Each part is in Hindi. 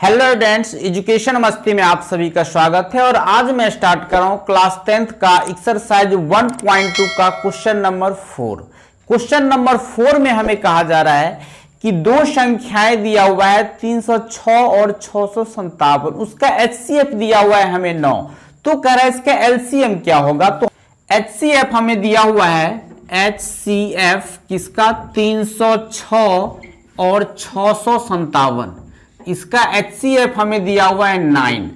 हेलो स्टूडेंट्स, एजुकेशन मस्ती में आप सभी का स्वागत है। और आज मैं स्टार्ट कर रहा हूं क्लास 10th का एक्सरसाइज 1.2 का क्वेश्चन नंबर 4। क्वेश्चन नंबर 4 में हमें कहा जा रहा है कि दो संख्याएं दिया हुआ है 306 और 657, उसका HCF दिया हुआ है हमें 9। तो कह रहा है इसका LCM क्या होगा। तो HCF हमें दिया हुआ है, HCF किसका 306 और 657, इसका HCF हमें दिया हुआ है 9।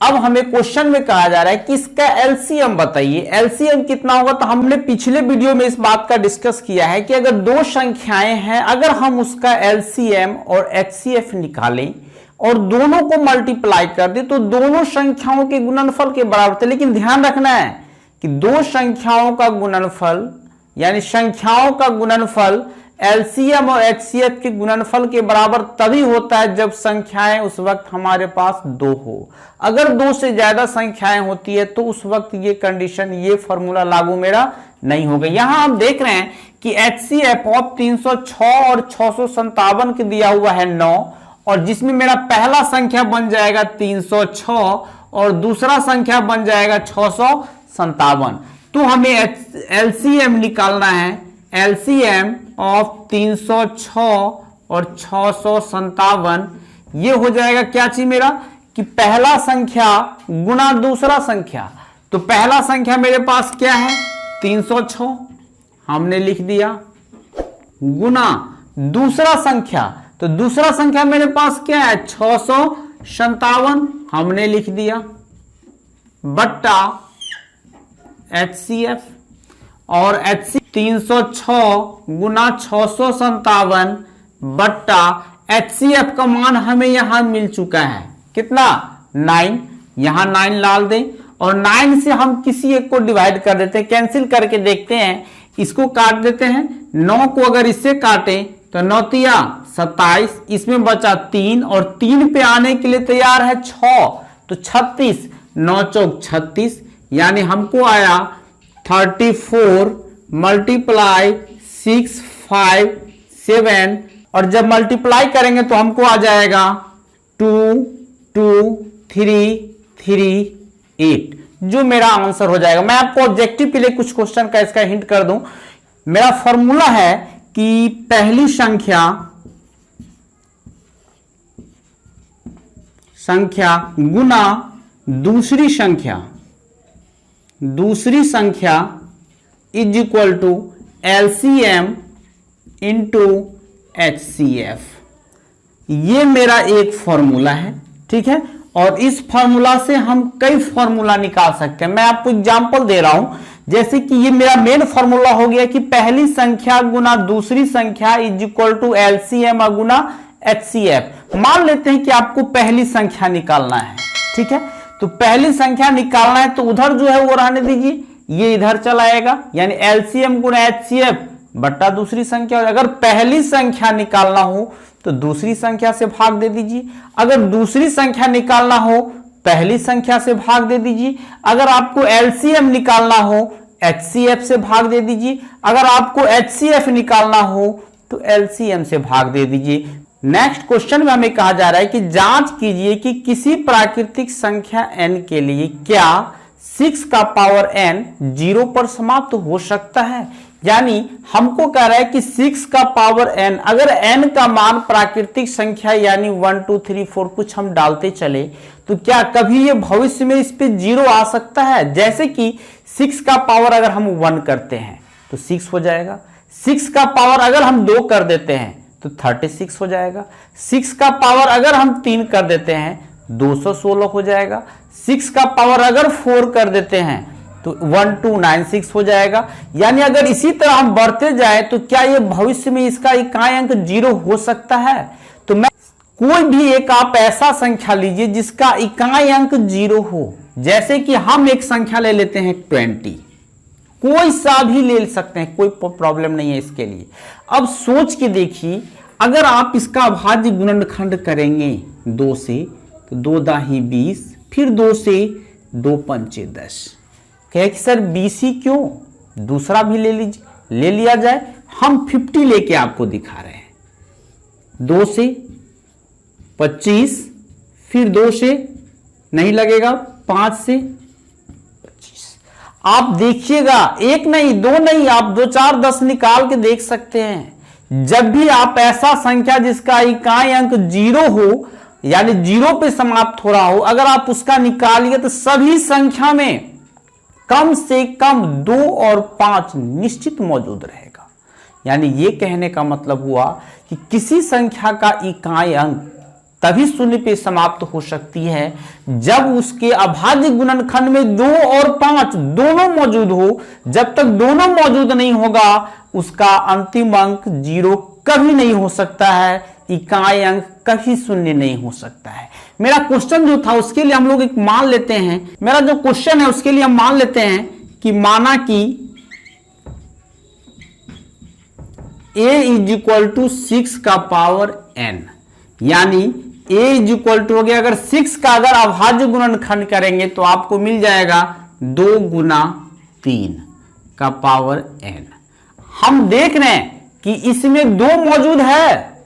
अब हमें क्वेश्चन में कहा जा रहा है कि इसका LCM बताइए। LCM कितना होगा। तो हमने पिछले वीडियो में इस बात का डिस्कस किया है कि अगर दो संख्याएं हैं, अगर हम उसका LCM और HCF निकालें और दोनों को मल्टीप्लाई कर दें तो दोनों संख्याओं के गुणनफल के बराबर थे। लेकिन ध्यान रखना है कि दो संख्याओं का गुणनफल यानी संख्याओं का गुणनफल LCM और HCF के गुणनफल के बराबर तभी होता है जब संख्याएं उस वक्त हमारे पास दो हो। अगर दो से ज्यादा संख्याएं होती है तो उस वक्त ये कंडीशन, ये फॉर्मूला लागू मेरा नहीं होगा। यहां हम देख रहे हैं कि HCF ऑफ 306 और 657 के दिया हुआ है 9, और जिसमें मेरा पहला संख्या बन जाएगा 306 और दूसरा संख्या बन जाएगा 657। तो हमें LCM निकालना है। LCM ऑफ 306 और 657 ये हो जाएगा क्या चीज मेरा कि पहला संख्या गुना दूसरा संख्या। तो पहला संख्या मेरे पास क्या है 306, हमने लिख दिया, गुना दूसरा संख्या, तो दूसरा संख्या मेरे पास क्या है 657, हमने लिख दिया, बट्टा HCF। और HCF 306 गुना 657 बट्टा HCF का मान हमें यहां मिल चुका है कितना 9। यहां 9 डाल दें और 9 से हम किसी एक को डिवाइड कर देते हैं, कैंसिल करके देखते हैं, इसको काट देते हैं। 9 को अगर इससे काटें तो 9 तिया 27, इसमें बचा 3 और 3 पे आने के लिए तैयार है 6, तो 36, 9 चौक 36, यानी हमको आया 34 मल्टीप्लाई 6 5 7, और जब मल्टीप्लाई करेंगे तो हमको आ जाएगा 2 2 3 3 8, जो मेरा आंसर हो जाएगा। मैं आपको ऑब्जेक्टिव के लिए कुछ क्वेश्चन का इसका हिंट कर दूं। मेरा फॉर्मूला है कि पहली संख्या गुना दूसरी संख्या is equal to LCM into HCF। ये मेरा एक फॉर्मूला है, ठीक है। और इस फॉर्मूला से हम कई फॉर्मूला निकाल सकते हैं। मैं आपको एग्जांपल दे रहा हूं, जैसे कि ये मेरा मेन फॉर्मूला हो गया कि पहली संख्या गुना दूसरी संख्या इज इक्वल टू LCM गुना HCF। मान लेते हैं कि आपको पहली संख्या निकालना है, ठीक है। तो पहली संख्या निकालना है तो उधर जो है वो रहने दीजिए, ये इधर चला आएगा, यानी LCM गुना HCF बट्टा दूसरी संख्या। अगर पहली संख्या निकालना हो तो दूसरी संख्या से भाग दे दीजिए, अगर दूसरी संख्या निकालना हो पहली संख्या से भाग दे दीजिए, अगर आपको LCM निकालना हो HCF से भाग दे दीजिए, अगर आपको HCF निकालना हो तो LCM से भाग दे दीजिए। नेक्स्ट क्वेश्चन में हमें कहा जा रहा है कि जांच कीजिए कि किसी प्राकृतिक संख्या n के लिए क्या 6 का पावर n 0 पर समाप्त हो सकता है। यानी हमको कह रहा है कि 6 का पावर n, अगर n का मान प्राकृतिक संख्या यानी 1 2 3 4 कुछ हम डालते चले तो क्या कभी ये भविष्य में इस पे 0 आ सकता है। जैसे कि 6 का पावर अगर हम 1 करते हैं तो 6 हो जाएगा, 6 का पावर अगर हम 2 कर देते हैं तो 36 हो जाएगा, 6 का पावर अगर हम 3 कर देते हैं 216 हो जाएगा, 6 का पावर अगर 4 कर देते हैं तो 1296 हो जाएगा। यानी अगर इसी तरह हम बढ़ते जाए तो क्या ये भविष्य में इसका इकाई अंक 0 हो सकता है। तो मैं कोई भी एक आप ऐसा संख्या लीजिए जिसका इकाई अंक 0 हो। जैसे कि हम एक संख्या ले लेते हैं 20, कोई सा भी ले सकते हैं, कोई प्रॉब्लम नहीं है इसके लिए। अब सोच के देखिए, अगर आप इसका अभाज्य गुणनखंड करेंगे 2 से तो 2 दाही 20, फिर 2 से 2 पंचे 10। कहे कि सर 20 ही क्यों, दूसरा भी ले लीजिए, ले लिया जाए। हम 50 लेके आपको दिखा रहे हैं। 2 से 25, फिर 2 से नहीं लगेगा, 5 से 25। आप देखिएगा, 1 नहीं 2 नहीं, आप 2 4 10 निकाल के देख सकते हैं। जब भी आप ऐसा संख्या जिसका इकाई अंक 0 हो, यानी 0 पे समाप्त हो रहा हो, अगर आप उसका निकालिए तो सभी संख्या में कम से कम 2 और 5 निश्चित मौजूद रहेगा। यानी यह कहने का मतलब हुआ कि किसी संख्या का इकाई अंक तभी 0 पे समाप्त हो सकती है जब उसके अभाज्य गुणनखंड में 2 और 5 दोनों मौजूद हो। जब तक दोनों मौजूद नहीं होगा उसका अंतिम अंक 0 कभी नहीं हो सकता है, इकाई अंक कभी 0 नहीं हो सकता है। मेरा क्वेश्चन जो था उसके लिए हम लोग एक मान लेते हैं, मेरा जो क्वेश्चन है उसके लिए हम मान लेते हैं कि माना कि a = 6 का पावर n, यानी a = हो गया, अगर 6 का अगर अभाज्य गुणनखंड करेंगे तो आपको मिल जाएगा 2 × 3 का पावर n। हम देख रहे हैं कि इसमें 2 मौजूद है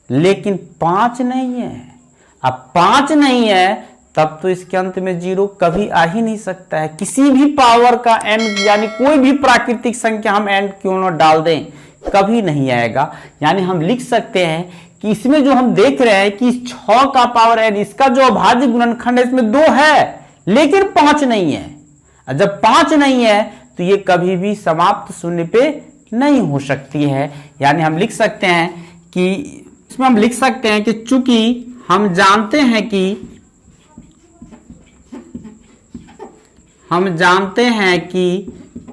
लेकिन 5 नहीं है। अब 5 नहीं है तब तो इसके अंत में 0 कभी आ ही नहीं सकता है। किसी भी पावर का n, यानी कोई भी प्राकृतिक संख्या हम n क्यों ना डाल दें, कभी नहीं आएगा। यानी हम लिख सकते हैं कि इसमें जो हम देख रहे हैं कि 6 का पावर n, इसका जो अभाज्य गुणनखंड है इसमें 2 है लेकिन 5 नहीं है। जब 5 नहीं है तो ये कभी भी समाप्त 0 पे नहीं हो सकती है। यानी हम लिख सकते हैं कि इसमें हम लिख सकते हैं कि चूंकि हम जानते हैं कि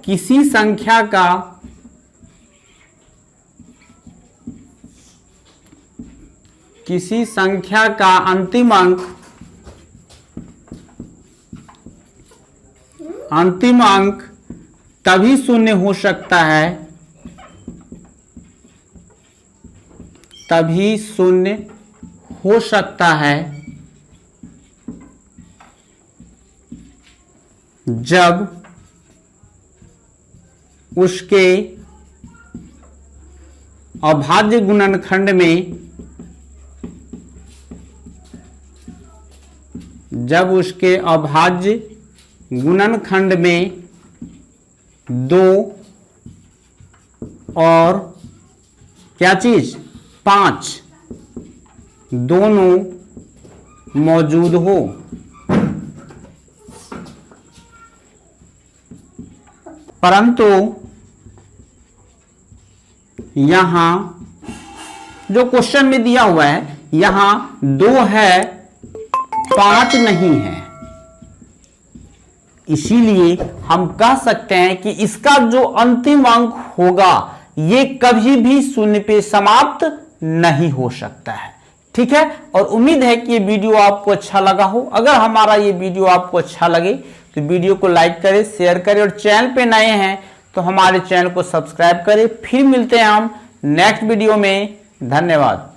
किसी संख्या का अंतिम अंक तभी 0 हो सकता है, तभी 0 हो सकता है जब उसके अभाज्य गुणनखंड में में 2 और क्या चीज 5 दोनों मौजूद हो। परंतु यहां जो क्वेश्चन में दिया हुआ है, यहां 2 है 5 नहीं है, इसीलिए हम कह सकते हैं कि इसका जो अंतिम अंक होगा ये कभी भी 0 पे समाप्त नहीं हो सकता है। ठीक है, और उम्मीद है कि ये वीडियो आपको अच्छा लगा हो। अगर हमारा ये वीडियो आपको अच्छा लगे तो वीडियो को लाइक करें, शेयर करें, और चैनल पे नए हैं तो हमारे चैनल को सब्सक्राइब करें। फिर मिलते हैं हम नेक्स्ट वीडियो में। धन्यवाद।